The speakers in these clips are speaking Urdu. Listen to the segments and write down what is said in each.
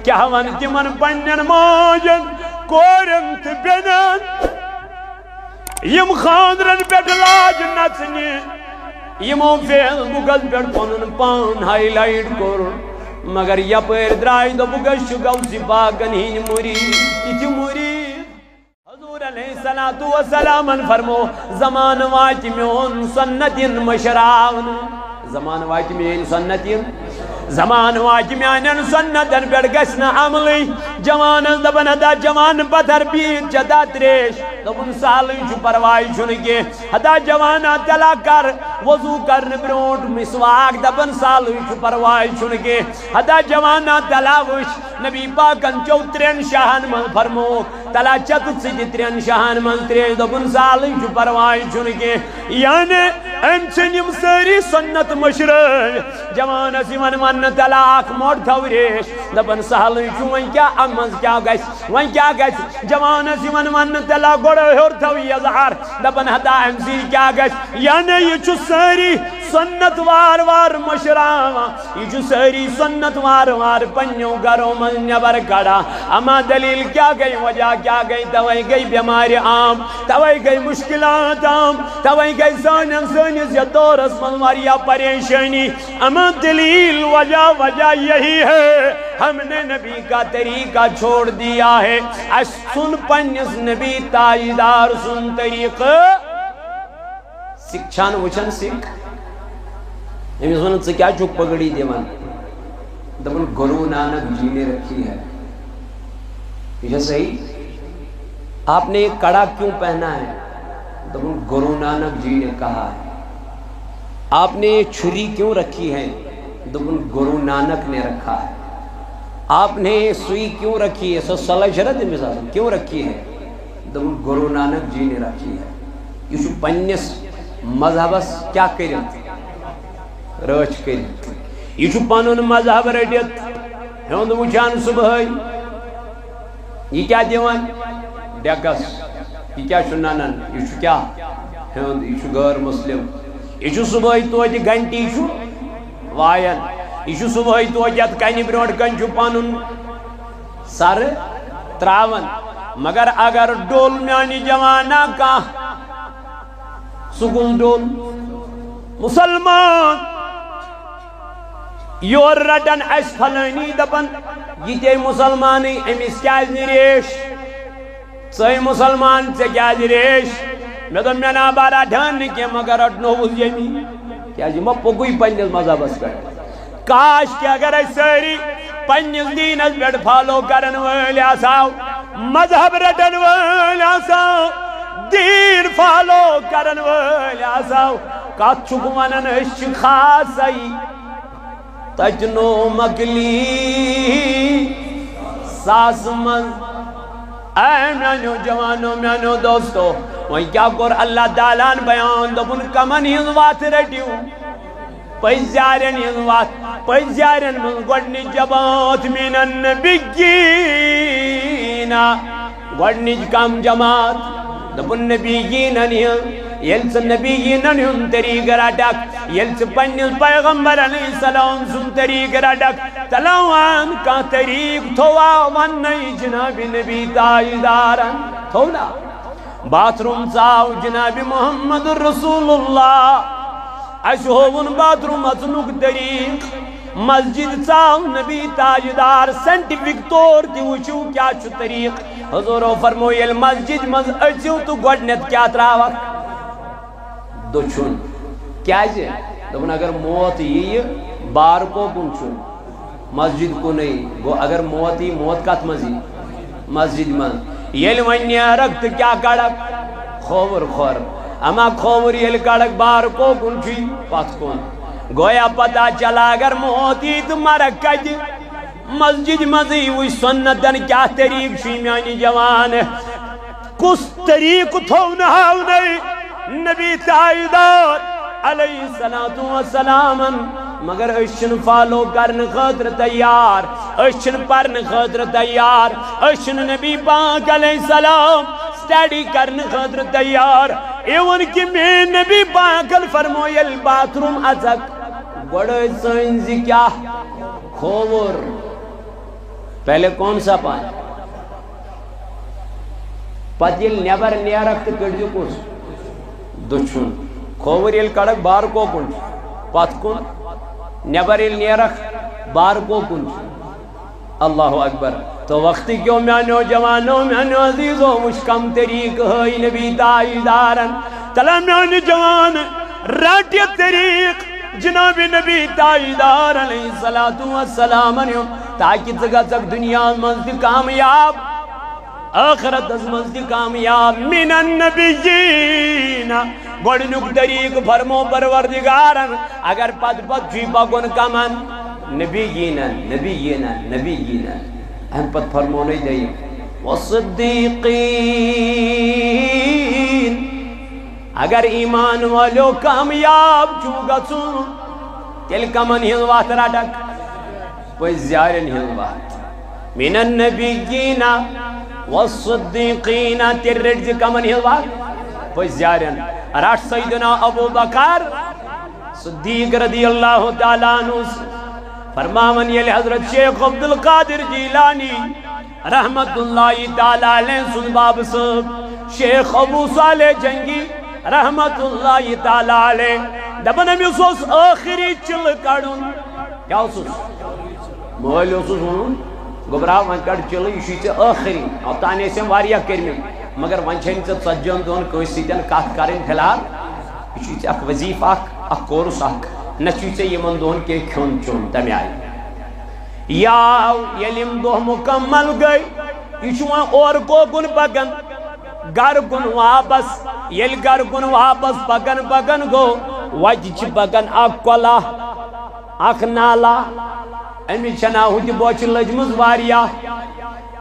کیا ون تمن پنن ماجن کورن تو بینن یم خاندرن پیٹ لاج نچنی یمو فیس بکس پیٹ پنن پان ہائی لائٹ کور مگر یپر درائی دو بکس گوسی پاکن ہین مرید تیچ مرید حضور علیہ السلام فرمو زمان وات میون سنتین مشراون زمان وات میون سنتین زمان وات میانن سنتن پیٹ گسن عملی جوان دبن دا جوان پتھر بیت جدا تریش دبن سالی چو پروائی چونکے ہدا جوانا تلا کر وضو کرن برونٹ مسواک دبن سالی چو پروائی چونکے ہدا جوانا تلا وش نبی پاکن چو ترین شاہن من فرمو تلا چتت سی ترین شاہن من تریش دبن سالی چو پروائی چونکے یعنی امچنیم ساری سنت مشرع جوان اسی من طلاق موڑ تھوریش دبن سالی چو وین کیا امز کیا گیس وین کیا گیس جوان اسی من طلاق گوڑا ہور تھوی ازہار دبن ہدا امزی کیا گیس یعنی یہ چو ساری سنت وار وار مشراوا یہ چو ساری سنت وار وار پنیو گرو من نبر کڑا اما دلیل کیا گئی وجہ کیا گئی توئی گئی بیماری عام توئی گئی مشکلات عام توئی گئی سانس یا دورس من واریا پریشانی اما دلیل وجہ یہی ہے ہم نے نبی کا طریقہ چھوڑ دیا ہے سن پنیس نبی تاجدار سن طریقہ سکھ چھان وچن سکھ امیس ونن سے کیا چک پگڑی دیوان دبن گرو نانک جی نے رکھی ہے یہ صحیح آپ نے ایک کڑا کیوں پہنا ہے دبن گرو نانک جی نے کہا ہے آپ نے یہ چھری کیوں رکھی ہے دبن گرو نانک نے رکھا ہے آپ نے یہ سوئی کیوں رکھی ہے سو صلی شرط مثال کیوں رکھی ہے دبن گرو نانک جی نے رکھی ہے یہ شو پنیس مذہبس کیا کریں رچ کریں یہ شو پانون مذہب رڈیت ہند وچان صبح یہ کیا دیوان ڈیکس یہ کیا شو نانن یہ شو کیا ہند یہ شو غیر مسلم یہ شو صبح توجہ گھنٹی شو وائن یہ شو صبح توجہ کنی برونٹ کن شو پانون سر تراون مگر اگر ڈول میانی جوانا کا سکون ڈول مسلمان یور رٹن اس فلانی دپن یہ تے مسلمانی امیس کیا ریش سی مسلمان سے کیا ریش میں تو میں نا بارا ڈھان کی مگر اٹنو اس یمی کیا جی میں پکوئی پنجل مذہب اس پر کاش کہ اگر اس ساری پنجل دین اس بیٹ فالو کرن والی آساو مذہب رٹن والی آساو دین فالو کرن والی آساو کات چکوانن اس خاصائی تجنو مگلی ساس من اے میانو جوانو میانو دوستو وہی کیا کور اللہ دالان بیان دبن کمن ہی وات رٹیو پیزیارن ہی وات پیزیارن من گوڑنی جبات من النبیین گوڑنی کم جماعت دبن نبیین ہی یلس نبیین ہن طریق رڈک یلس پنیل پیغمبر علیہ السلام سن طریق رڈک تلاوان کا طریق تھوا ونی جناب نبی تاجدارن تھونا باتھ روم ساو جناب محمد رسول اللہ اشہون باتھ روم اچنک طریق مسجد ساو نبی تاجدار سینٹیفک طور تی وچو کیا چھو طریق حضورو فرمو یل مسجد مز اچو تو گوڑنت کیا تراوک دو چھن کیا جے دبن اگر موت یہ بار کو کن چھن مسجد کو نہیں گو اگر موت ہی موت کات مزی مسجد من یل ونی رکت کیا کڑک خور خور اما خور یل کڑک بار کو کن چھوی پات کن گویا پتا چلا اگر موت ہی تو مرکج مسجد مزی وی سنتن کیا طریق شیمیانی جوان کس طریق تھونہاو نہیں نبی تاجدار علیہ السلام مگر اشن فالو کرن خاطر تیار اشن پرن خاطر تیار اشن نبی پاک علیہ السلام سٹیڈی کرن خاطر تیار ایون کی میں نبی پاک فرمویل باتھ روم ازک گوڑا سائنزی کیا کھوور پہلے کون سا پان پتیل نیبر نیرک تو کڑجو کس دچھن کھوور یل کڑک بار کو کن پت کن نیبر یل نیرک بار کو کن اللہ اکبر تو وقت کیوں میانو جوانو میانو عزیزو مشکم طریق ہے نبی تاجدارن تلا میانی جوان راٹی طریق جناب نبی تاجدار علیہ السلام تاکہ تک دنیا مزد کامیاب آخرت مزد کامیاب من النبیین گوڑنک طریق فرمو پروردگارن اگر پت پت چی پکن کمن نبیین نبیین نبیین ہم پت فرمو نہیں دئی والصدیقین اگر ایمان والو کامیاب چوگا سن تیل کمن ہل وات راٹک کوئی زیارن ہل وات من النبیین والصدیقین تیر رجز کمن ہل وات کوئی زیارن راٹ سیدنا ابو بکر صدیق رضی اللہ تعالیٰ عنہ فرماون یلی حضرت شیخ عبدالقادر جیلانی رحمت اللہ تعالیٰ علیہ سن باب صاحب شیخ ابو صالح جنگی رحمت اللہ تعالیٰ علیہ دبن امیس اس آخری چل کڑن کیا اسوس مولی اسوس ہون گبراہ ون کڑ چل یہ چھ آخری اور تانے سے واریا کرمی مگر ون چھن سے سجن دون کوئی سیدن کات کرن فلحال یہ چھ اک وظیف اک کورس اک نچی سے یمن دون کے کھون چون تمہیں آئی یا یلیم دو مکمل گئی یہ چھوان اور کو گن پکن گر گن واپس یل گر گن واپس پکن پکن گو وجہ پکن اک کولا اک نالا امی چھنا ہوتی بوچ لجمز واریا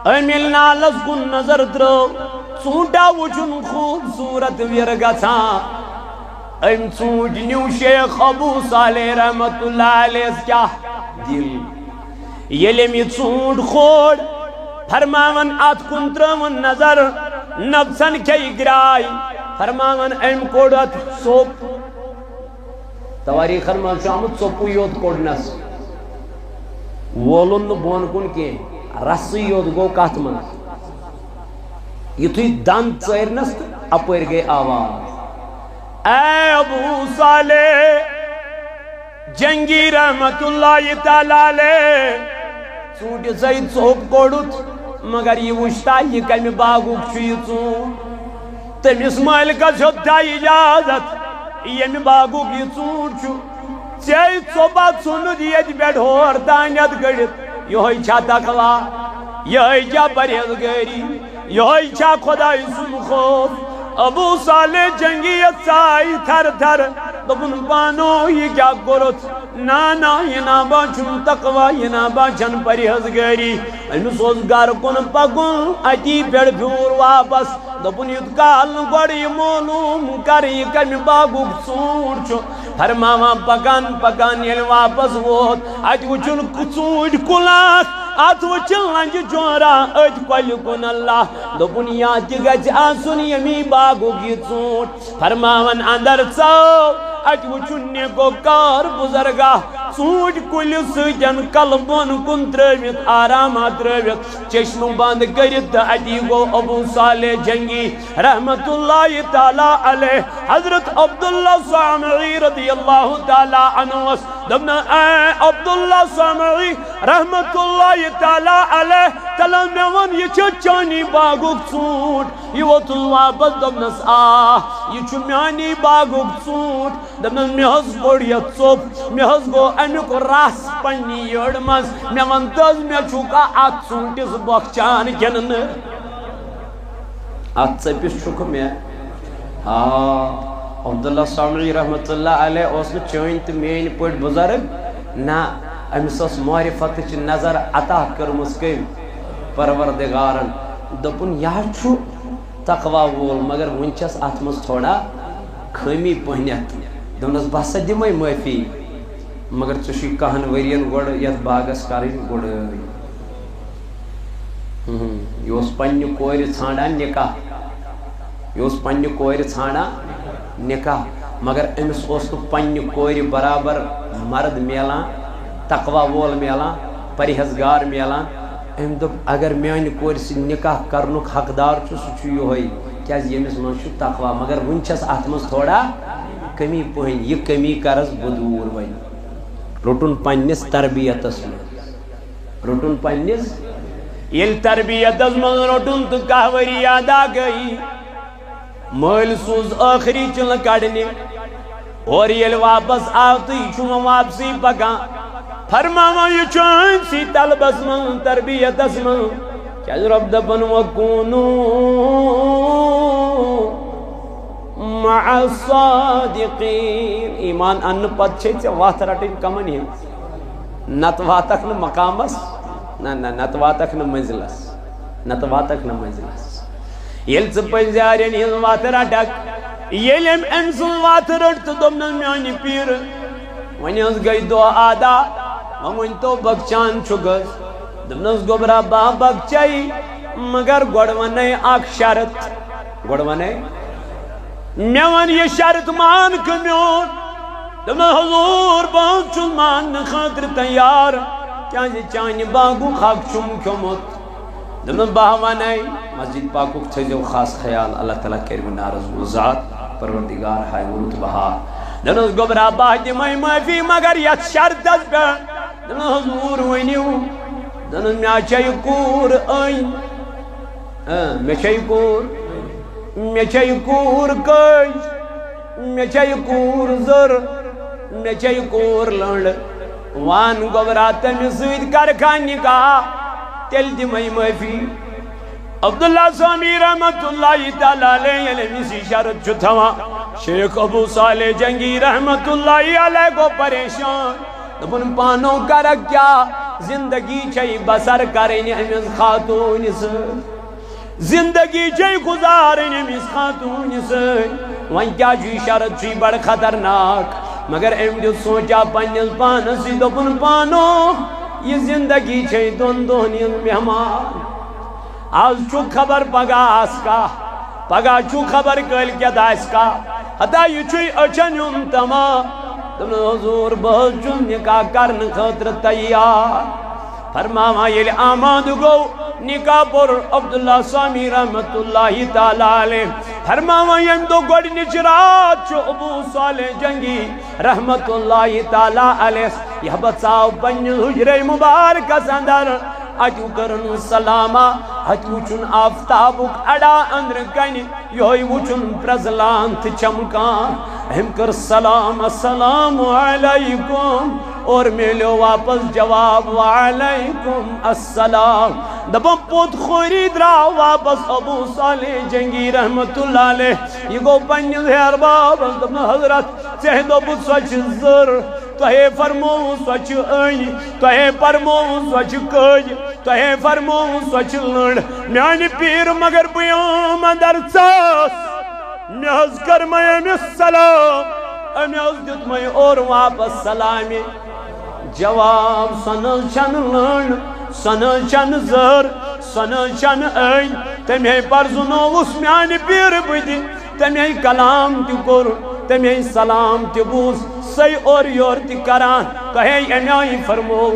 امی نالس کن نظر درو سونٹا وچن خوبصورت ویرگا تھا ام سونٹ نیو شیخ ابو صالح رحمت اللہ علیہ کیا دل یلیم یہ سونٹ خوڑ فرماون آت کن ترون نظر نفسن کی گرائی فرماون ام کوڑت سوپ تواریخ فرمان شامت سوپو یود کوڑنس وولن بون کن کے رسی یود گو کات من یہ توی دان چیرنس اپر گئے آواز اے ابو صالح جنگی رحمت اللہ تعالیٰ علیہ سوٹ زید سوپ کوڑت مگر یہ وشتا یہ کمی باغوک چھوئی چون تم اسماعیل کا چھتا اجازت یہ باغوک یہ چون چھو چاہی صوبات سنو دیت بیٹ ہور دانیت گڑت یہ چھا تقوی یہ چھا پرہیزگاری یہ چھا خدای سن خوف ابو صالح جنگیت سائی تھر تھر دبن پانو یہ کیا گرت نانا یہ نابا چھن تقوی یہ نابا چھن پرہیزگاری علم سوز گار کن پکن اتی پیڑ پھور واپس دبن یتکال گوڑی معلوم کر یہ کمی باغوک سونٹ چھو فرماما پکن پکن یل واپس ووت اتی وچن کسونٹ کلاک ات وچن لنج جورا ات کل کن اللہ دبن یاد گج آسن یمی باغوک یہ سونٹ فرماون اندر سو اچ وچھنے کو کار بزرگا سوٹ کل سجن قلبن کن ترویت آرامات ترویت چشم بند کرت اتی گو ابو صالح جنگی رحمت اللہ تعالیٰ علیہ حضرت عبداللہ سامعی رضی اللہ تعالیٰ عنہ دبنا اے عبداللہ سامعی رحمت اللہ تعالیٰ علیہ تلا میوان یہ چچانی باغوک سوٹ یہ وطن واپس دبنس یہ چمیانی باغوک سوٹ دبنا میہز گوڑ یہ صوب میہز گو امیک راس پنی یڑ مز میوان تز میں چھوکا آت سونٹس بخچان کنن آت سپس چھوکا میں عبداللہ سامعی رحمت اللہ علیہ اس نے چوئنت مین پوٹ بزرگ نا امس اس معرفت چ نظر عطا کرمس کم پروردگارن دپن یا چھو تقوی وول مگر ونچس ات مز تھوڑا خمی پہنت دونس بس دمے معافی مگر ژی کہن ورین گوڑ یت باغس کرن گوڑ یہ اس پنہ کور ژھانڈان نکاح یہ اس پنہ کور ژھانڈان نکاح مگر امس اس پنہ کور برابر مرد میلان تقوی وول میلان پرہیزگار میلان ام دپ اگر میانہ کور سی نکاح کرنک حقدار سہ یہ کیاز یمس من تقوا مگر ون چھس ات مز تھوڑا کمی پہن یہ کمی کرس بہ دور ون رٹن پنس تربیتس من رٹن پنس یل تربیتس من رٹن تو کہوری یادا گئی مل سوز آخری چل کڑنے اور یل واپس آو تو یہ واپسی پکان فرماوا یہ چون سی طلبس من تربیتس من کیا رب دپن وکونو مع الصادقین ایمان ان پت چھ وات رٹن کمن ہی نت واتک ن مقامس نت واتک ن منزلس نت واتک ن منزلس یل پزارین ہز وات رٹک یل ام سن وات رٹ تو دمن میانی پیر ون گئی دو آدا ون تو بخچان گز دمنس گوبرا با بخچائی مگر گوڑ ون اخ شرط گوڑ ون مے ون یہ شرط مان کمیون دمن حضور بہت چھ مان خاطر تیار کیا چانہ باغ حق چم کھومت دمن بہ ون مسجد پاک تھو خاص خیال اللہ تعالیٰ کر نارض ذات پروردگار ہائے ورت بہار دمن گوبرا بہ دم معافی مگر یت شرطس پہ دمن حضور ونیو دمن مے چھ کور این مے چھ کور مے چھ کور کج مے چھ کور زر مے چھ کور لنڈ وان گوبرا تم سید کر کھان نکاح تیل دم معافی عبداللہ سامی رحمت اللہ تعالیٰ علیہ علمی شرط چھو تھوا شیخ ابو صالح جنگی رحمت اللہ علیہ کو پریشان دپن پانو کرک کیا زندگی چھئی بسر کریں امیز خاتون سے زندگی چھئی گزاریں امیز خاتون سے وان کیا جوی شرط چھئی بڑ خطرناک مگر ام جو سوچا پنیز پانسی دپن پانو یہ زندگی چھئی دون دونیز مہمان آج چھو خبر پگا آس کا پگا چھو خبر کل کیا داس کا حتی یہ چھوئی اچھن یم تما تم حضور بہت چھو نکاح کرن خطر تیار فرماما یہ آماد گو نکاح پر عبداللہ سامی رحمت اللہ تعالیٰ علیہ فرماما یم دو گوڑ نچرات چھو ابو صالح جنگی رحمت اللہ تعالیٰ علیہ یہ بچاؤ بن حجر مبارک سندر اچو کرن سلاما اچو چن آفتابک اڑا اندر کنی یوی وچن پرزلان تھ چمکان ہم کر سلام السلام علیکم اور میلو واپس جواب وعلیکم السلام دبا پوت خوری درا واپس ابو صالح جنگی رحمت اللہ علیہ یہ گو پنیز ہے ارباب دبا حضرت چہدو بود سوچ زر توہے فرمو سوچ این توہے فرمو سوچ کج توہے فرمو سوچ لڑ میانی پیر مگر بیام اندر ساس میاز کر میں امیس سلام امیاز دیت میں اور واپس سلامی جواب سنل چن لڑ سنل چن زر سنل چن این تمہیں پرزنو اس میانی پیر بدی تمہیں کلام تی کر تمہیں سلام تی بوز سی اور یور تی کران کہے امیائی فرمو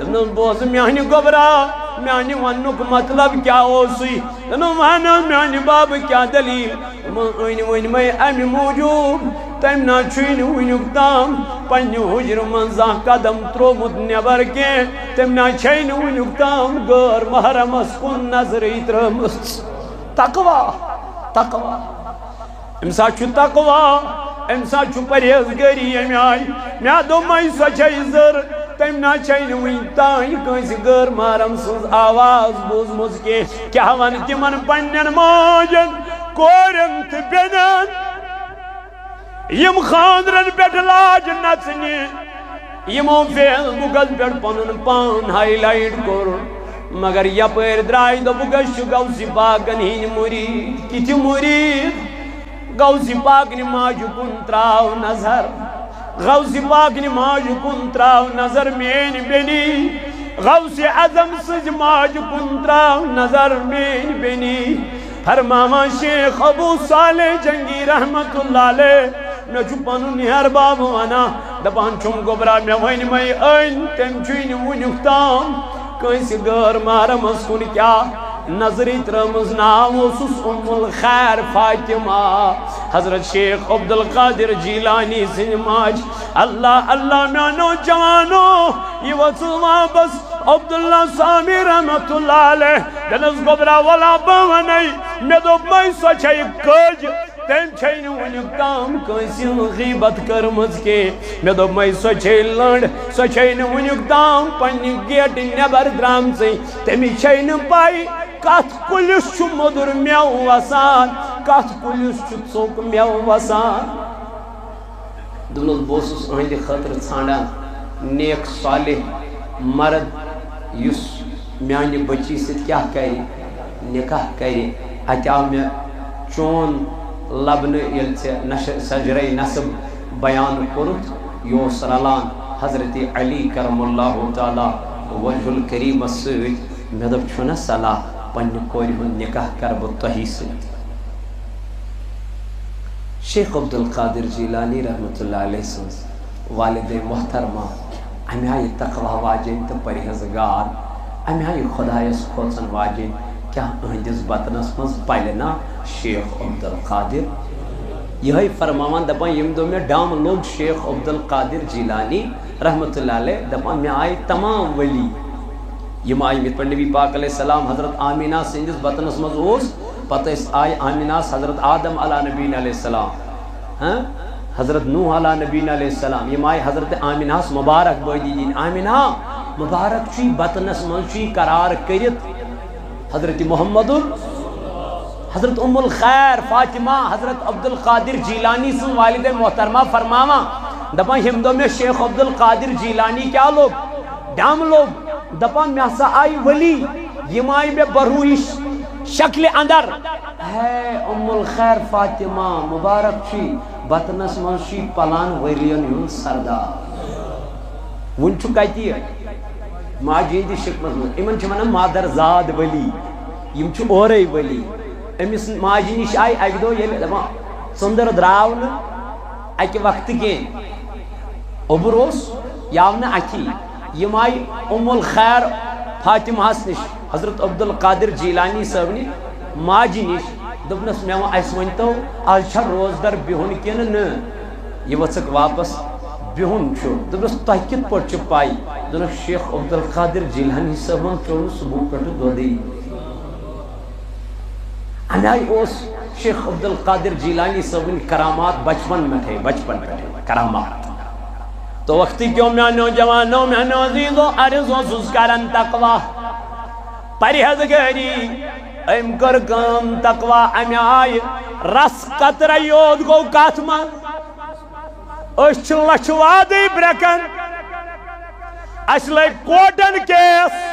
دنن بوز میانی گبرا میانی ونک مطلب کیا ہوسی دنن وانا میانی باب کیا دلیل وین میں امی موجود تم نا چھوین وینک تام پنی حجر منزا قدم ترومد نیبر کے تم نا چھین وینک تام گر محرم اسکن نظر اترمست تقوی تقوی امسا چھو تقوی امسا چھو پریزگری امیائی میا دو مائی سوچائی زر تم نا چھین وینتائی کنسی گر محرم سوز آواز بوز مزکے کیا ونتی من پنین ماجن کورن تی بینن یم خاندرن پیٹ لاج نچنی یمو فیل بگل پیٹ پنن پان ہائی لائٹ کر مگر یا پیر درائی دو بگش گوسی پاکن ہین مرید کتی مرید غوث پاک نے ماجو کن تراو نظر غوث پاک نے ماجو کن تراو نظر مین بینی غوث عظم سج ماجو کن تراو نظر مین بینی فرماما شیخ ابو صالح جنگی رحمت اللہ علیہ میں چھپانو نیار بابو انا دبان چھم گبرا میں وین میں این تم چھوین ونکتام کنس غیر محرمس کن کیا نظری ترمز نام اوسس ام الخیر فاطمہ حضرت شیخ عبدالقادر جیلانی سن ماج اللہ اللہ میانو جوانو یہ وصل واپس عبداللہ سامی رحمت اللہ علیہ جنس گبرا والا بوانی میں دو میں سوچائی کج تم چھین ونیک تام کنسی غیبت کرمز کے میں دو میں سوچائی لنڈ سوچائی ونیک تام پنی گیٹ نیبر درام سے تمی چھین پائی کات کلس چھو مدر میو وسان کات کلس چھو ژوک میو وسان دولت بوسس اہندی خطر ژھانڈان نیک صالح مرد یس میانی بچی ست کیا کری نکاح کری اتیاو میں چون لبن یل سجرے نصب بیان کرت یوس رلان حضرت علی کرم اللہ تعالی وجہ الکریم سوت میں دب چھنا صلاح پنہ کوری ہن نکاح کرب تہی ست شیخ عبدالقادر جیلانی رحمت اللہ علیہ سنس والد محترمہ امی آئی تقوی واجن تو پرہیزگار امی آئی خدایس کھوچن واجن کیا اہندس بطنس مز پلنا شیخ عبدالقادر یہ فرماوان دپان یم دو میں ڈام لوگ شیخ عبدالقادر جیلانی رحمت اللہ علیہ دپان میں آئی تمام ولی یم آئی مت پر نبی پاک علیہ السلام حضرت آمینہ سندس بطنس مز اوس پتہ اس آئی آمینہ حضرت آدم علیہ نبینا علیہ السلام حضرت نوح علیہ نبینا علیہ السلام یم آئی حضرت آمینہ مبارک بودی دین آمینہ مبارک چی بطنس من چی قرار کرت حضرت محمد حضرت ام الخیر فاطمہ حضرت عبدالقادر جیلانی سن والد محترمہ فرماما دپان ہمدو میں شیخ عبدالقادر جیلانی کیا لوگ ڈام لوگ دپان میں سا آئی ولی یم آئی میں بروئی شکل اندر ہے ام الخیر فاطمہ مبارک چی بطنس من چی پلان ورین یون سردار ون چو کتی ماجی دی شکمت من ایمن چھ منم مادر زاد ولی یم چھ اوری ولی امس ماجی نش آئی اک دو یل سندر دراون اک وقت کے اوبروس یاون اکی یم آئی ام الخیر فاطمہ نش حضرت عبدالقادر جیلانی صاحب نی ماجی نش دپنس میں اس ونتو آج چھا روز در بہن کن ن یہ وچک واپس بہن چھو دپنس تہ کت پٹ چھ پائی دپنس شیخ عبدالقادر جیلانی صاحب چون صبح پٹ دودی انائی اوس شیخ عبدالقادر جیلانی صاحب کرامات بچپن میں تھے بچپن میں تھے کرامات تو وقتی کیوں میں نوجوانوں میں نوزیدو عرضوں سوز کرن تقوی پرہیزگاری ام کر کام تقوی امی آئی رس قطر یود گو کاتما اشل لچوادی برکن اشل کوٹن کیس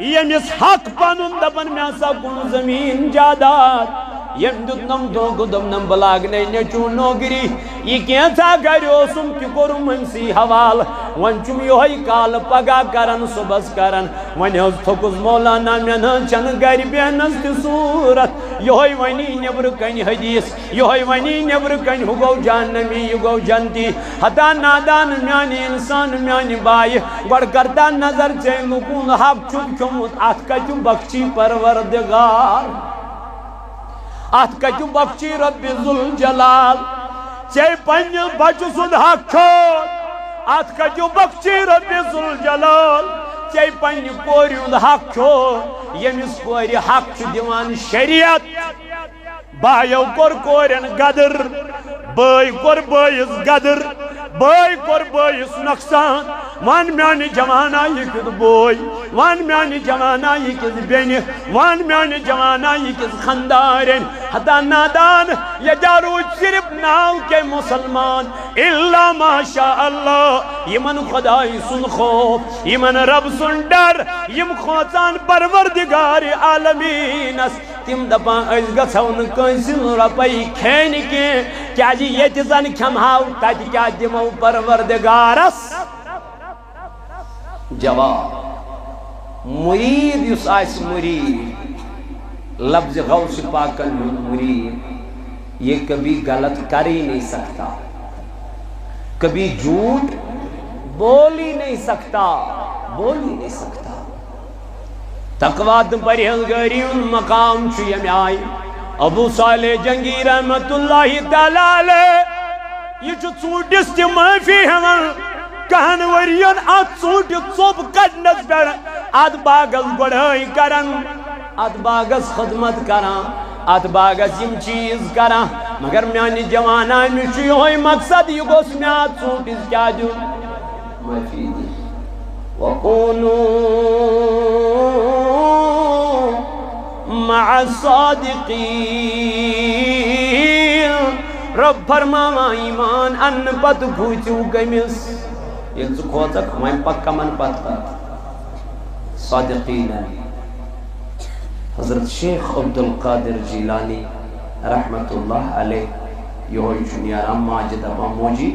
یمس حق پنن دپن میں سا کن زمین جاداد یم دتنم دو دمنم بلاگنے نیچو نوگری یہ کینسا گریوسم کی کرم منسی حوال ونچم یوہی کال پگا کرن صبح کرن ونی از تھکز مولانا من چن گری بینس تی صورت یوہی ونی نبر کن حدیث یوہی ونی نبر کن ہگو جانمی یگو جنتی حتا نادان میانی انسان میانی بائی گوڑ کرتا نظر چین لکون حق چون کمت آت کچو بخشی پروردگار آت کچو بخشی رب ذوالجلال چاہے پنجل بچو سن حق چھوڑ آت کچو بخشی رب ذوالجلال چاہے پنجل کوری ان حق چھوڑ یمیس کوری حق چھو دیوان شریعت بایو کورین گدر بائی کور بایس گدر بائی کور بایس نقصان وان میانی جوانا یہ کد بوئی وان میانی جوانا یہ کد بینی وان میانی جوانا یہ کد خندارین حتی نادان یہ جاروج صرف ناو کے مسلمان اللہ ما شاء اللہ یہ من خدای سن خوف یہ من رب سن ڈر یہ خوصان پروردگار عالمین تم دپان از گھن کنسن رپائی کھین کی کیا جی یہ تزن کھمہاو تاج کیا دمو پروردگارس جواب مرید یس آس مرید لفظ غوث پاکن مرید یہ کبھی غلط کر ہی نہیں سکتا کبھی جھوٹ بول ہی نہیں سکتا تقوی تو پرہیزگاری مقام یم آئی ابو صالح جنگی رحمت اللہ تعالیٰ علیہ یہ ژوٗنٛٹھِس تہِ معافی ہٮ۪وان کہن ورین ات ژوٗنٛٹھِ ژوٚپ کڑنس پٮ۪ٹھ ات باغس گۄڈٲے کران ات باغس خدمت کران ات باغس یم چیز کران مگر میانہِ جوانانہِ چھُ یِہوے مقصد یہِ گوٚژھ مےٚ اتھ ژوٗنٛٹھِس کیٛاہ دیُن معافی دِنۍ وَقُولُوا مع الصادقین رب فرماوان ایمان ان پت کھوچو کمس یہ ژٕ کھوژکھ وۄنۍ پک کمن پت پت صادقین حضرت شیخ عبد القادر جیلانی رحمت اللہ علیہ یہوے چھُ نیران ماجہِ دپان موجی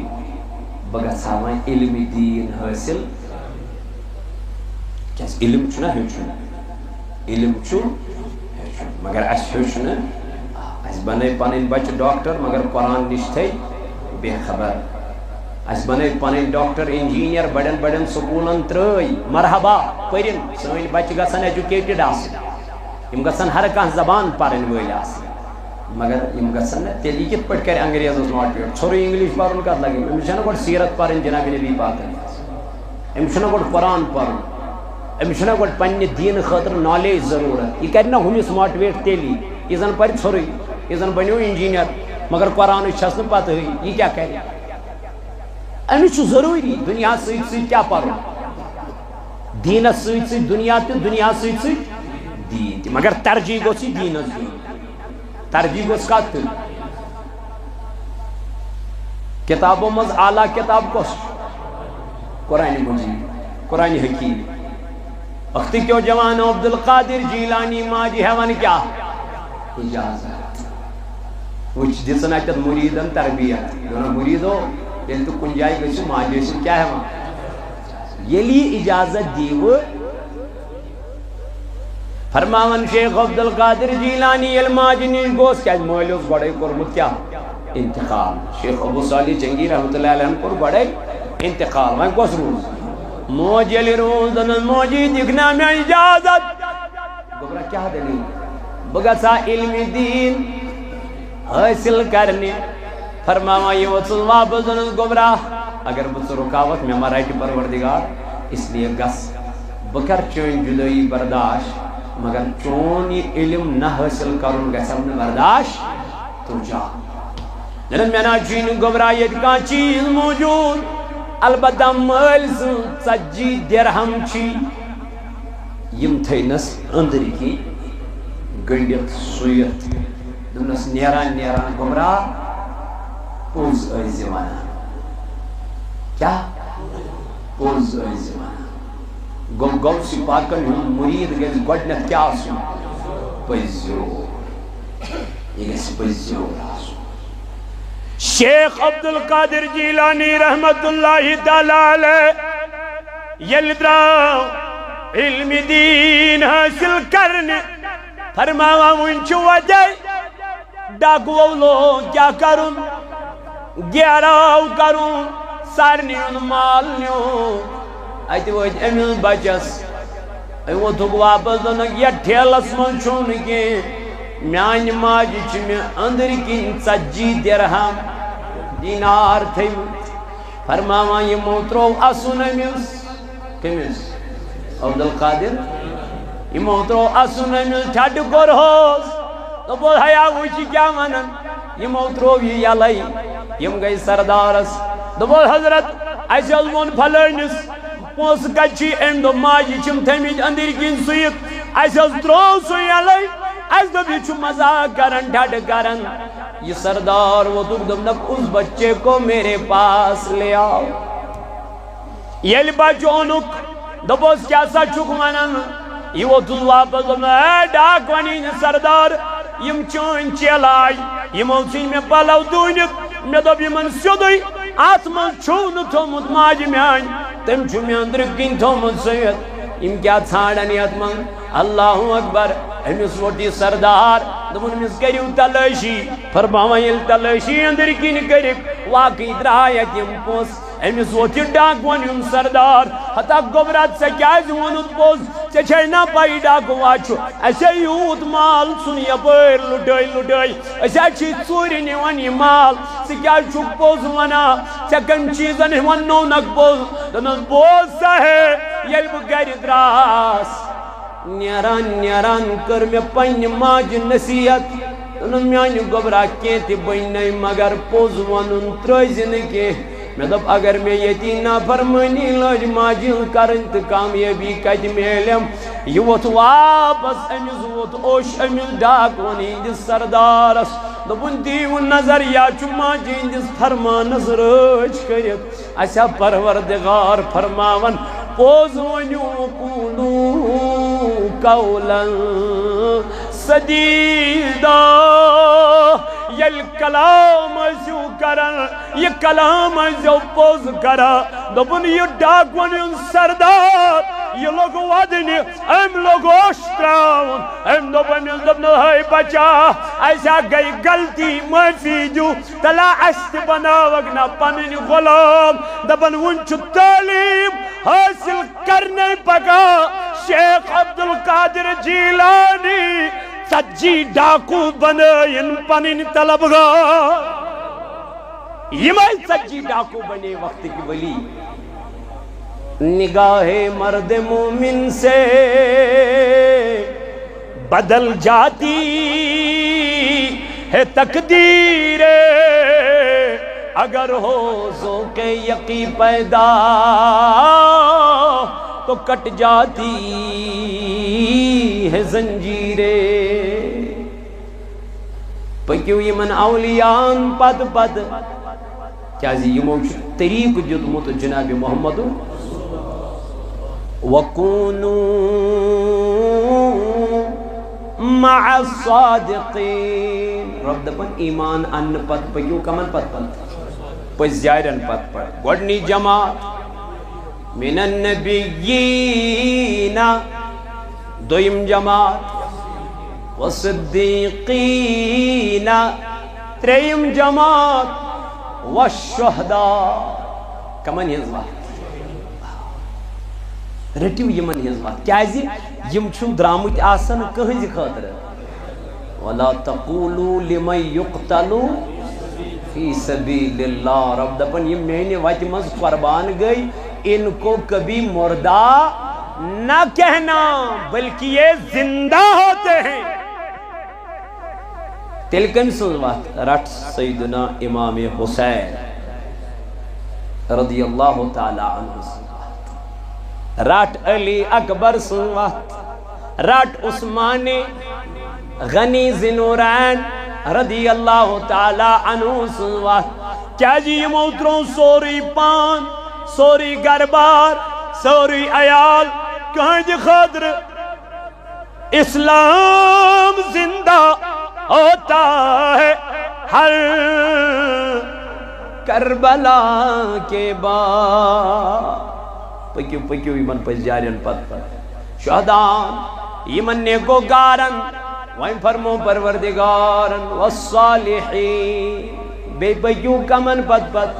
بہٕ گژھٕ ہا وۄنۍ علمِ دیٖن حٲصِل کیٛازِ علم چھُنہ ہیوٚچھُن علم چھُ مگر اس ہیوٚچھ نہٕ اس بنٲے پنٕنۍ بچہِ ڈاکٹر مگر قرآن نِش تھٲے بے خبر اس بنٲے پنٕنۍ ڈاکٹر انجیٖنیر بڑٮ۪ن بڑٮ۪ن سکوٗلن ترٛٲے مرحبا پٔرِن سٲنۍ بچہِ گژھن ایجوکیٹڈ آسٕنۍ یم گژھن ہر کانٛہہ زبان پرٕنۍ وٲلۍ آسٕنۍ مگر یم گژھن نہٕ تیٚلہِ یہِ کِتھ پٲٹھۍ کرِ انگریزس ماٹویٹ ژھوٚرُے انگلش پرُن کتھ لگہِ أمِس چھنہٕ گۄڈٕ سیرت پرٕنۍ جناب نبی پاکن أمِس چھُنہٕ گۄڈٕ قرآن پرُن أمِس چھُنہ گۄڈٕ پننہِ دیٖنہٕ خٲطرٕ نالیج ضروٗرت یہِ کرِ نہ ہُمِس ماٹویٹ تیٚلی یہِ زن پرِ ژھوٚرُے یہِ زن بنیو انجیٖنیر مگر قرآنٕچ چھس نہٕ پتہٕے یہِ کیٛاہ کرِ أمِس چھُ ضروٗری دُنیاہس سۭتۍ سۭتۍ کیٛاہ پرُن دیٖنس سۭتۍ سۭتۍ دُنیا تہِ دُنیاہس سۭتۍ سۭتۍ دیٖن تہِ مگر ترجیح گوٚژھ یہِ دیٖنس دیُن ترجیح گوٚژھ کتھ دیُن کتابو منٛز اعلیٰ کتاب کۄس چھُ قرآنِ مجیٖد قرآنِ حکیٖم وقتی کیوں جوان عبد القادر جیلانی ماجی ہیوان کیا اجازت وچ دسن اتت مریدن تربیت دونوں مریدو یل تو کن جائے گئی ماجی سے کیا ہے یلی اجازت دیو فرماون شیخ عبد القادر جیلانی یل ماجی نیش گوس کیا مولیوس بڑے کرمت کیا انتقال شیخ ابو صالح جنگی رحمت اللہ علیہ پر بڑے انتقال وہاں کوس روز موج علی روزن موجی دکھنا میں اجازت گبرہ کیا دلیل بگسا علم دین حاصل کرنے فرماوا یہ وصل واپس گبرہ اگر بس رکاوت میں مرائی پروردگار اس لیے گس بکر چون جدائی برداشت مگر چون یہ علم نہ حاصل کرن گسم برداشت تو جا لیکن میں نا چین گبرہ یہ کا چیز موجود البتہ مال ژتجی درہم چھی یم تھینس اندر کی گنڈت سویت دنس نیران نیران گمراہ پوز ایزی وانا کیا پوز ایزی وانا گو سی پاکن ہم مرید گیز گوڑنت کیا سو پیزیو یہ گیس پیزیو راسو شیخ عبد القادر جیلانی رحمت اللہ تعالیٰ علیہ یل دراو علم دین حاصل کرنے فرماوا ونچ وجہ ڈاکو لوگ کیا کرن گیراو کرن سارنیون مال نیون ایتی وجہ امیل بچس ایو تھوک واپس دنک یا ٹھیلس من چھون کے میان ماجی چھ میں اندر کی 40 درہم دینار تھے فرماوا یہ موترو اسن امیس کمیس عبد القادر یہ موترو اسن امیس چھٹ کر ہوس تو بول حیا وچی کیا منن یہ موترو یہ یلائی یم گئی سردارس تو بول حضرت ایسے علمون پھلینس پوس گچی اندو ماجی چم تھمیج اندر کی سویت ایسے ترو سوی یلائی ایس دو بیچو مزاق کرن ڈھٹ کرن یہ سردار وہ دمنک اس بچے کو میرے پاس لے آؤ یہ بچونک دبوس کیا سا چک منن یہ وہ دل واپس دمنک ڈاک ونی سردار یم چون چلائی یہ موسیقی میں پلاو دونک میں دو بھی من سیدوئی آتمن چون تھومت ماج میں آئیں تم چھو میں اندر کن تھومت سید یم کیا تھاڑنی آتمن اللہ اکبر امس وٹی سردار دمون امس کریو تلاشی فرماوا یل تلاشی اندر کن کرک واقعی درایت یم پوس امس وٹی ڈاک ون یم سردار حتی گبرات سے کیا زونت پوس نا پائی ڈاکو واچو ایسے یوت مال سن یپر لٹائی لٹائی ایسے چی ژوٗرِ نِوان یہ مال ژٕ کیٛازِ چھُکھ پوٚز ونان ژےٚ کَمہِ چیٖزن وننوونکھ پوٚز دوٚپنس بوز سا ہے ییٚلہِ بہٕ گرِ دراس نیران نیران کٔر مےٚ پننہِ ماجہِ نصیحت دوٚپنس میانہِ گوٚبرا کینٛہہ تہِ بٔنۍ مگر پوٚز ونُن ترٛٲزِ نہٕ کینٛہہ میں دب اگر میں یتی نافرمانی لج ماجی کرن تو کامیابی کت میلم یہ ووت واپس امس ووت اوش امس ڈاکون ہندس سردارس دپن دیو نظر یا چھ ماجی ہندس فرمانس رچ کرت اسا پروردگار فرماون پوز ونیو قولو قولا سدیدا یل کلام ازیو کرن یہ کلام ازیو پوز کرا دبن یہ ڈاکون سردار یہ لوگ ودنی ام لوگ اشتراون ام دبن ہے بچا ایسا گئی غلطی معافی جو تلا اشت بناوگ نا پنن غلام دبن ونچ تعلیم حاصل کرنے پکا شیخ عبدالقادر جیلانی سجی ڈاکو بنائن پنن طلبگار یہ میں سجی ڈاکو بنے وقت کی ولی نگاہ مرد مومن سے بدل جاتی ہے تقدیر اگر ہو ذوق یقی پیدا تو کٹ جاتی ہے زنجیریں پکیو یمن اولیان پد پد کیا زی یمو طریق جدمت جناب محمد وَكُونُوا مَعَ الصَّادِقِينَ رب دپن ایمان ان پت پکیو کمن پت پت پس جائرن پت پت گوڑنی جماعت من النبیین دویم جماعت والصدیقین تریم جماعت والشہداء کمن ہنزوات رٹیو یمن ہنزوات کیازی یم چھو درامت آسن کہنزی خاطر وَلَا تَقُولُوا لِمَنْ يُقْتَلُوا فِي سَبِيلِ اللَّهِ رب دپن یم مینے وقت مز قربان گئی ان کو کبھی مردہ نہ کہنا بلکہ یہ زندہ ہوتے ہیں تلکن سنوات رٹ سیدنا امام حسین رضی اللہ تعالی عنہ سنوات رٹ علی اکبر سنوات رٹ عثمان غنی زنورین رضی اللہ تعالی عنہ سنوات کیا جی موتروں سوری پان سوری گربار سوری عیال کہیں جی خاطر اسلام زندہ ہوتا ہے ہر کربلا کے بعد پکیو پکیو ایمن پس جارین پت پت شہدان ایمن نیکو گارن وائن فرمو پروردگارن والصالحین بے پکیو کمن پت پت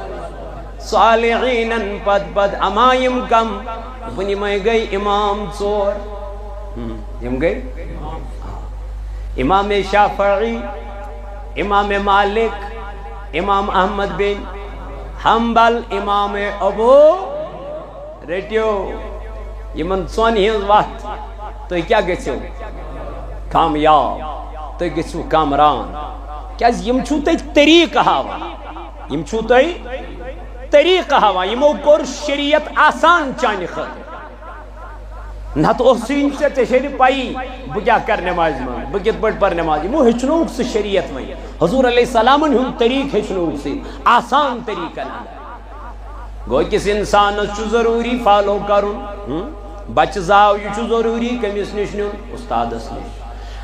صالحینن پت پت امائم کم اپنی میں گئی امام چور یم گئی امام شافعی امام مالک امام احمد بن حنبل امام ابو ریٹیو یمن سونی ہنز وقت تو کیا گژھو کامیاب تو گژھو کامران کیا یم چھو تے طریقہ ہوا یم چھو تے طریقہ ہوا یمو کور شریعت آسان چانی خاطر نہ تو حسین سے تشہر پائی بکیا کر نماز میں بکیت بڑھ پر نماز مو ہچنوک سے شریعت میں حضور علیہ السلام ہم طریق ہچنوک سے آسان طریقہ نہ گوئی کس انسان چھو ضروری فالو کرن بچ زاو یہ چھو ضروری کمیس نشنون استاد اسنش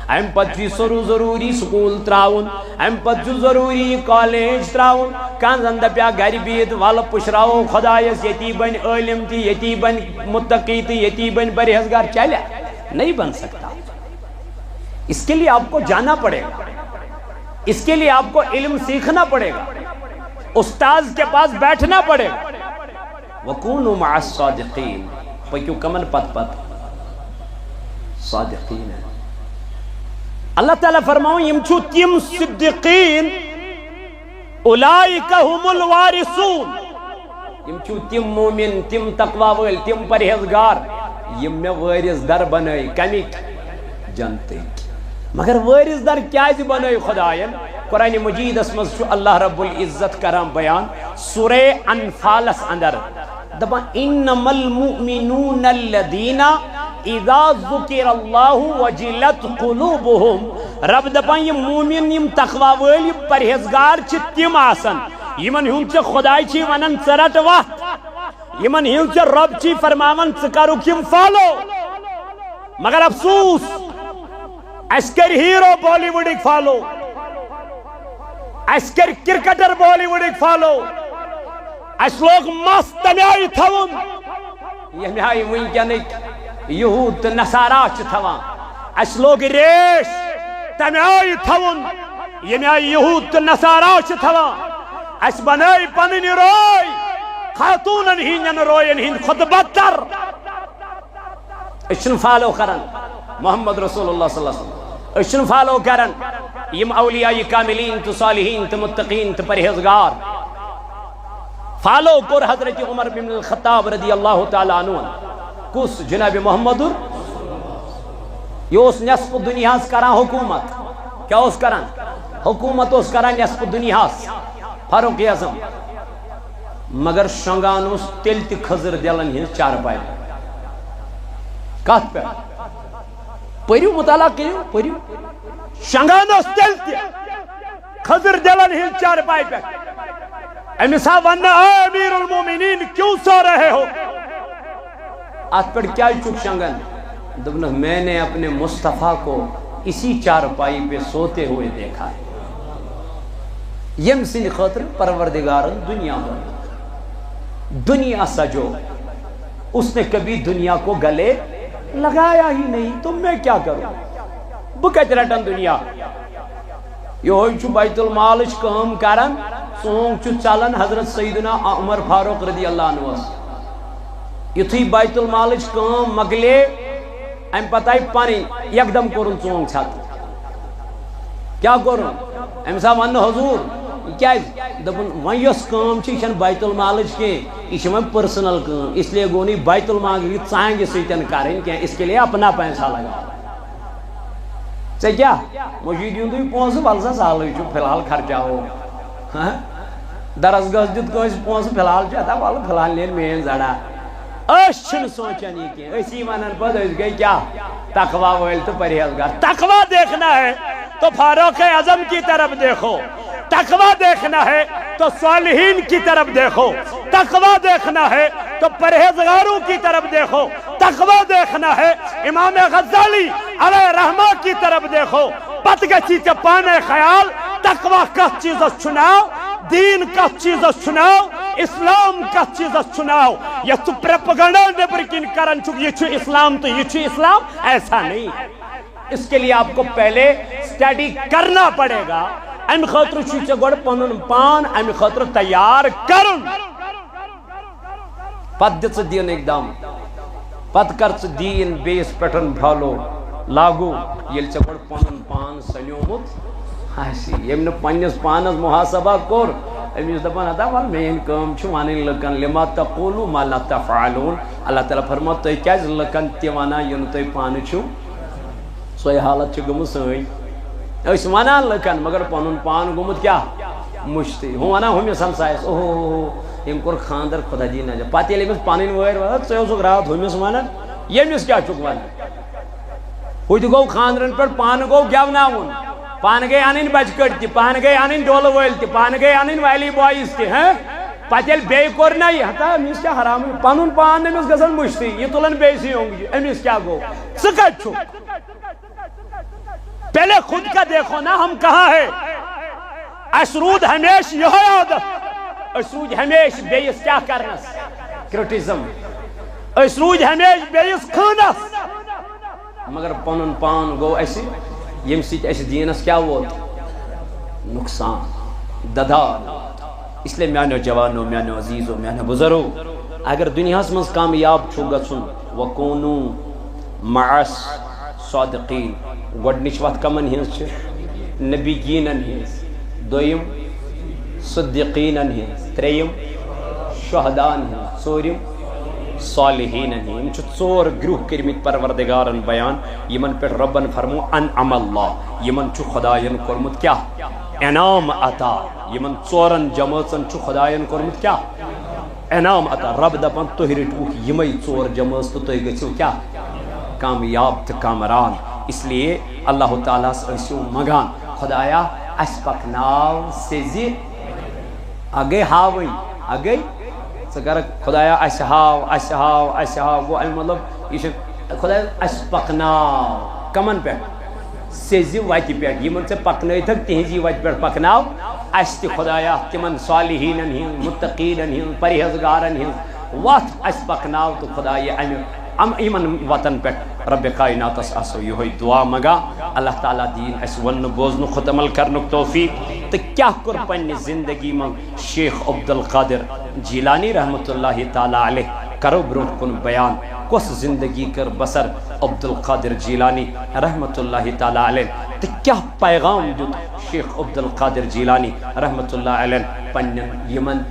ایم پت چی سرو ضروری سکول تراؤن ایم پت چی ضروری کالج تراؤن کان زندہ پیا گھر بیت والا پشراؤ خدایس یتی بن علم تی یتی بن متقی تی یتی بن پرہیزگار چلے نہیں بن سکتا اس کے لیے آپ کو جانا پڑے گا اس کے لیے آپ کو علم سیکھنا پڑے گا استاذ کے پاس بیٹھنا پڑے گا وَكُونُوا مَعَ الصَّادِقِينَ پکیو کمن پت پت صادقین ہیں. اللہ تعالیٰ فرماؤں یم چھو تیم صدقین اولئک هم الوارثون. یم چھو تم مومن، تم تقوی وٲلۍ، تم پرہیزگار یم میں وارث در بنائی کمک جنتک. مگر وارث در کیازِ بنائی خدایَن؟ قرآن مجید مز اللہ رب العزت کران بیان سورہ انفالس اندر دپان انما المؤمنون الذین اذا ذکر اللہ وجلت قلوبهم. رب دپان یم مومن یم تقوی وٲلۍ یم پرہیزگار چھ تم آسان یمن ہُنٛد ژےٚ خداے چھی ونان ژٕ رٹ وتھ، یمن ہُنٛد ژےٚ رب چھی فرماوان ژٕ کرُکھ یم فالو. مگر افسوس اس کر ہیرو بالی ووڈک فالو، اس کر کرکٹر بالی ووڈک فالو، اس لوگ مس تمہ آئی تھون یمہ آئی ونکینک یہود تو نصارا چھ تھوان. اس لوگ ریش تمہ آئی تھون یمہ آئی یہود تو نصارا چھ تھوان. اس بنائی پنن روی خاتونن ہندن روین ہند خود بدتر. اشن فالو کرن محمد رسول اللہ صلی اللہ علیہ وسلم. اشن فالو کرن یم اولیاء کاملین تو صالحین تو متقین تو پرہیزگار. فالو کر حضرت عمر بن الخطاب رضی اللہ تعالی عنہ. کس جناب محمد یہ اس نصف دنیا کران حکومت. کیا اس کران؟ حکومت اس کران نصف دنیا. فاروق اعظم مگر شنگان اس تیل تی خضر دلن ہن چار پائے. کات پہ پریو مطالعہ کریو پریو. شنگان اس تیل تی خضر دلن ہن چار پائے پہ. امسا ونہ امیر المومنین کیوں سو رہے ہو؟ آت پر کیا چک شنگن؟ دبنہ میں نے اپنے مصطفیٰ کو اسی چارپائی پہ سوتے ہوئے دیکھا ہے. یم سن خاطر پروردگارن دنیا بنا، دنیا سجو. اس نے کبھی دنیا کو گلے لگایا ہی نہیں. تم میں کیا کروں؟ بکت رٹن دنیا. یہ ہوئی چھو بیت المالش کام کرن سونگ چھو چلن حضرت سیدنا عمر فاروق رضی اللہ عنہ. یتھی بیت المالش کام مگلے ام پتائی پانی یک دم کرن سونگ چھت. کیا کرن؟ ام صاحب ون حضور کیا دپن ون یس کام چھ یہ بیت المالش کی یہ ون پرسنل کام، اس لیے گو نہیں بیت المال کی ژانگہ سۭتۍ کریں کی، اس کے لیے اپنا پیسہ لگا. ژے کیا مجید ہندی پونسہ ول سا سہلے چھ فی الحال خرچاو. درسگاہ دیت کٲنٛسہِ پونسہ فی الحال چھ ول فی الحال نیر مین زڑا. اس چھن سوچان یہ کہ اسی ونان پتہ اس گئی کیا تقوی وٲلۍ تو پرہیزگار. تقوی دیکھنا ہے تو فاروق اعظم کی طرف دیکھو، تقوی دیکھنا ہے تو صالحین کی طرف دیکھو، تقوی دیکھنا ہے تو پرہیزگاروں کی طرف دیکھو، تقوی دیکھنا ہے امام غزالی علیہ رحمہ کی طرف دیکھو. پت گچی تے پانے خیال تقوی کس چیز چھناو، دین کس چیز چھناو، اسلام کس چیز چھناو. یہ تو پروپیگنڈا نیبر کن کرن چک یہ چھو اسلام تو یہ چھو اسلام، ایسا نہیں. اس کے لیے آپ کو پہلے اسٹڈی کرنا پڑے گا. ام خاطر چھ گوڑ پنن پان ام خاطر تیار کرن. پت دژ دین اقدام، پت کر دین بیس پیٹرن فالو لاگو. یل ژے گوڑ پنن پان سنیومت آسی، یم نہ پنس پانس محاسبہ کور، امس دپان ادا ول مین کام چھ ونن لکن لما تقولوا ما لا تفعلون. اللہ تعالیٰ فرماو تُہۍ کیازِ لکن تہِ ونان یہِ نہٕ تُہۍ پانہٕ چھِو. سوی حالت چھ گمت سن. اس ونان لکن مگر پنن پان گومت کیا مشتی. ہوں ونان ہومس ہمسایس اوہ یم کور خاندر خدا دی نہ. پتہ ییٚلہِ أمِس پنن وٲرۍ ون ژٕ اوسُکھ رات ہومس ونان ییٚمِس کیا چھُکھ ونان. ہُہ تہِ گوٚو خاندرن پٮ۪ٹھ پانہٕ گوٚو گٮ۪وناوُن، پانہٕ گٔے انٕنۍ بچہٕ کٔٹۍ تہِ، پانہٕ گٔے انٕنۍ ڈولہٕ وٲلۍ تہِ، پانہٕ گٔے انٕنۍ والی بایِز تہِ. پتہ ییٚلہِ بیٚیہِ کوٚر نہ یہِ ہتا أمِس کیٛاہ حرام پنُن پان أمِس گژھان مٔشتٕے، یہِ تُلان بیٚیہِ سٕے اوٚنٛگجہِ. أمِس کیٛاہ گوٚو؟ ژٕ کتہِ چھُکھ؟ پہلے خود کا دیکھو نا ہم کہاں ہے. اسرود ہمیش یہ عادت، اسروج ہمیش بیس کیا کرنس کرٹیزم، اسرود ہمیش بیس خانس. مگر پنن پان گو ایسی یم سیت ایسی دینس کیا ووت نقصان ددار. اس لیے میانو جوانو، میانو عزیزو، میانو بزرو، اگر دنیا مز کامیاب چھو گژھن وکونو مع صادقین گۄڈنِچ وَتھ کمن ہٕنٛز چھِ نبیٖیٖنن ہٕنٛز دوٚیِم صدیٖقیٖنن ہٕنٛز ترٛیٚیِم شہدا'n ہٕنٛز ژوٗرِم صالحیٖنن ہٕنٛز یِم چھِ ژور گرُہ کٔرمٕتۍ پروردگارن بیان یِمن پٮ۪ٹھ رۄبن فرمو انعم اللہ یِمن چھُ خۄداین کوٚرمُت کیٛاہ انعام عطا یِمن ژورن جمٲژن چھُ خۄداین کوٚرمُت کیٛاہ انعام عطا رب دپان تُہۍ رٔٹۍوُکھ یِمے ژور جمٲژ تہٕ تُہۍ گٔژھِو کیٛاہ کامیاب تہٕ کامران اس لیے اللہ تعالیٰ ہس ٲسِو منگان خۄدایا اَسہِ پکناو سیٚزِ اگے ہاوٕنۍ اگے ژٕ کرکھ خۄدایا اَسہِ ہاو اَسہِ ہاو اَسہِ ہاو گوٚو اَمیُک مطلب یہِ چھُ خۄدایا اَسہِ پکناو کمن پٮ۪ٹھ سیٚزِ وتہِ پٮ۪ٹھ یِمن ژےٚ پکنٲیتھکھ تِہنٛزی وتہِ پٮ۪ٹھ پکناو اَسہِ تہِ خۄدایا تِمن صالحیٖنن ہٕنٛز مُتقیٖنن ہٕنٛز پرہیزگارن ہٕنٛز وتھ اَسہِ پکناو تہٕ خۄدایا امہِ یِمن وتن پٮ۪ٹھ ربِ کائناتس آسو یِہوے دعا منگان اللہ تعالیٰ دِیِن اَسہِ وننہٕ بوزنُک خۄد عمل کرنُک توفیٖق تہٕ کیٛاہ کوٚر پننہِ زندگی منٛز شیخ عبدالقادر جیلانی رحمتہ اللہ تعالیٰ علیہ کرو برونٛٹھ کُن بیان کۄس زندگی کٔر بسر عبدالقادر جیلانی رحمتہ اللہ تعالیٰ علیہ تہٕ کیٛاہ پیغام دیُت شیخ عبدالقادر جیلانی رحمتہ اللہ علیہ پننٮ۪ن یِمن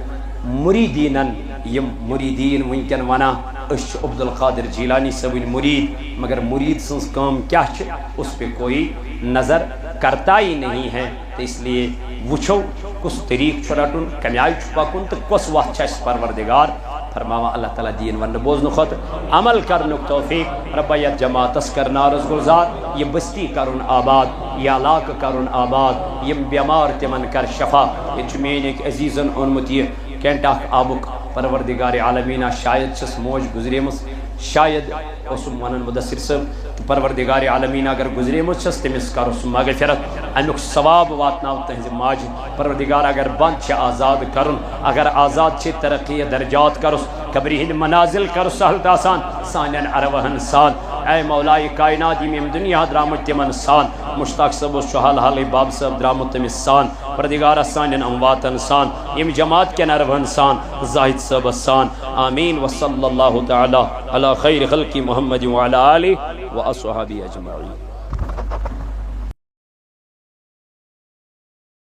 مُریٖدیٖنن یِم مُریٖدیٖن وٕنکٮ۪ن ونان أسۍ چھِ عبدالقادر جیلانی صٲبٕنۍ مُریٖد مگر مُریٖد سٕنٛز کٲم کیٛاہ چھِ اس پہ کوئی نظر کرتا ہی نہیں ہے تو اس لیے وٕچھو کُس طریٖقہٕ چھُ رٹُن کمہِ آیہِ چھُ پکُن تہٕ کۄس وتھ چھِ اَسہِ پروردگار فرماوان اللہ تعالیٰ دِیِن وننہٕ بوزنہٕ خٲطرٕ عمل کرنُک توفیٖق رۄبا یتھ جماعتس کرنارس گُلزار یہِ بستی کرُن آباد یہِ علاقہٕ کرُن آباد یِم بٮ۪مار تِمن کر شفا ییٚتہِ چھُ میٛٲنۍ أکۍ عزیٖزن اوٚنمُت یہِ کینٹ اکھ آبُک پروردگار عالمیٖنہ شاید چھس موج گُزریمٕژ شاید اوسُم ونان مُدثر صٲب تہٕ پروردگار عالمیٖنہ اگر گُزریمٕژ چھس تٔمِس کرو سُہ مغفرت امیُک ثواب واتناو تٕہنٛزِ ماجہِ پروردگار اگر بنٛد چھِ آزاد کرُن اگر آزاد چھِ ترقی درجات کرُس قبرِ ہٕنٛدۍ منازل کرُس سہل تہٕ آسان سانٮ۪ن ارواحن سان اے مولایہِ کائنات یِم ییٚمہِ دُنیا درٛامٕتۍ تِمن سان مشتاق صٲب اوس چھُ حال حالٕے باب صٲب درٛامُت تٔمِس سان پروردگارس سانٮ۪ن امواتن سان ییٚمہِ جماعت کٮ۪ن ارواحن سان زاہد صٲبس سان آمیٖن وصلی اللہ تعالیٰ علی خیر خلقِ محمد وعلی آلہ واصحابہ اجمعین.